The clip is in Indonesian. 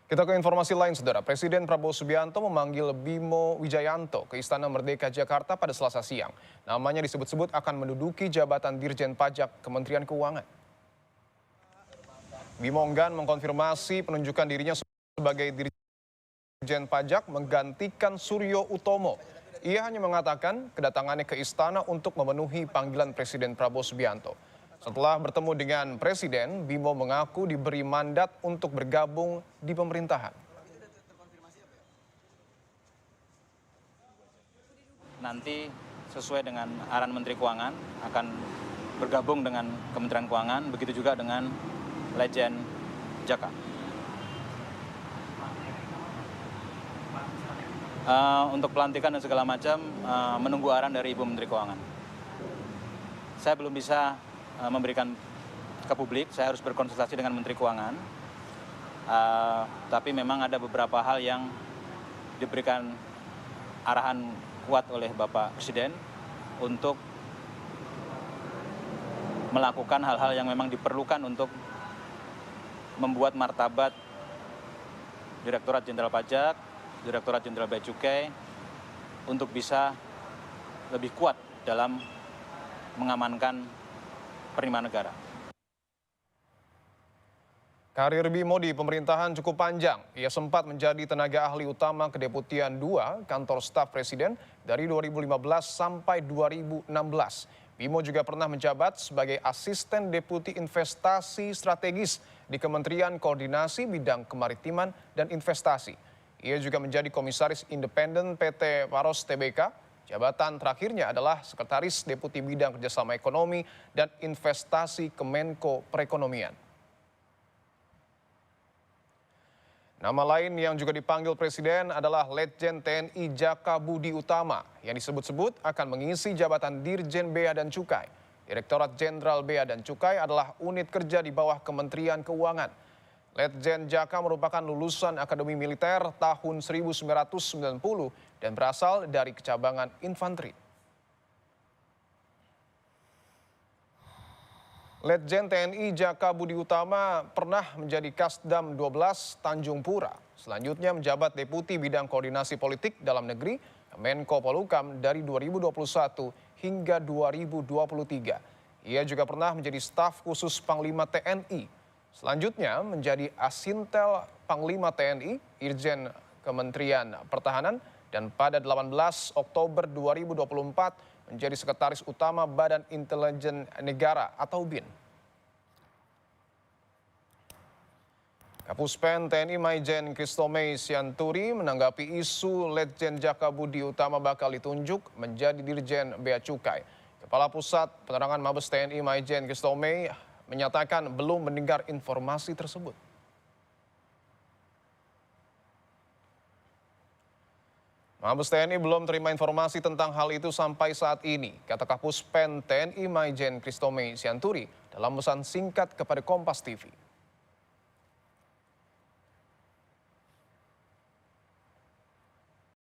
Kita ke informasi lain, Saudara. Presiden Prabowo Subianto memanggil Bimo Wijayanto ke Istana Merdeka Jakarta pada Selasa siang. Namanya disebut-sebut akan menduduki jabatan Dirjen Pajak Kementerian Keuangan. Bimo enggan mengkonfirmasi penunjukan dirinya sebagai Dirjen Pajak menggantikan Suryo Utomo. Ia hanya mengatakan kedatangannya ke istana untuk memenuhi panggilan Presiden Prabowo Subianto. Setelah bertemu dengan Presiden, Bimo mengaku diberi mandat untuk bergabung di pemerintahan. Nanti sesuai dengan arahan Menteri Keuangan akan bergabung dengan Kementerian Keuangan, begitu juga dengan Legend Jaka. Untuk pelantikan dan segala macam menunggu arahan dari Ibu Menteri Keuangan. Saya belum bisa memberikan ke publik, saya harus berkonsultasi dengan Menteri Keuangan. Tapi memang ada beberapa hal yang diberikan arahan kuat oleh Bapak Presiden untuk melakukan hal-hal yang memang diperlukan untuk membuat martabat Direktorat Jenderal Pajak, Direktorat Jenderal Bea Cukai untuk bisa lebih kuat dalam mengamankan penerimaan negara. Karir Bimo di pemerintahan cukup panjang. Ia sempat menjadi tenaga ahli utama Kedeputian 2 Kantor Staf Presiden dari 2015 sampai 2016. Bimo juga pernah menjabat sebagai Asisten Deputi Investasi Strategis di Kementerian Koordinasi Bidang Kemaritiman dan Investasi. Ia juga menjadi Komisaris Independen PT Paros Tbk. Jabatan terakhirnya adalah Sekretaris Deputi Bidang Kerjasama Ekonomi dan Investasi Kemenko Perekonomian. Nama lain yang juga dipanggil Presiden adalah Letjen TNI Jaka Budi Utama yang disebut-sebut akan mengisi jabatan Dirjen Bea dan Cukai. Direktorat Jenderal Bea dan Cukai adalah unit kerja di bawah Kementerian Keuangan. Letjen Jaka merupakan lulusan Akademi Militer tahun 1990 dan berasal dari kecabangan infanteri. Letjen TNI Jaka Budi Utama pernah menjadi Kasdam 12 Tanjung Pura. Selanjutnya menjabat Deputi Bidang Koordinasi Politik Dalam Negeri Menko Polhukam dari 2021 hingga 2023. Ia juga pernah menjadi staf khusus Panglima TNI. Selanjutnya menjadi Asintel Panglima TNI, Irjen Kementerian Pertahanan, dan pada 18 Oktober 2024 menjadi Sekretaris Utama Badan Intelijen Negara atau BIN. Kapuspen TNI Maijen Christomey Sianturi menanggapi isu Letjen Jaka Budi Utama bakal ditunjuk menjadi Dirjen Bea Cukai. Kepala Pusat Penerangan Mabes TNI Maijen Christomey menyatakan belum mendengar informasi tersebut. Mabes TNI belum terima informasi tentang hal itu sampai saat ini, kata Kapuspen TNI Maijen Christomey Sianturi dalam pesan singkat kepada Kompas TV.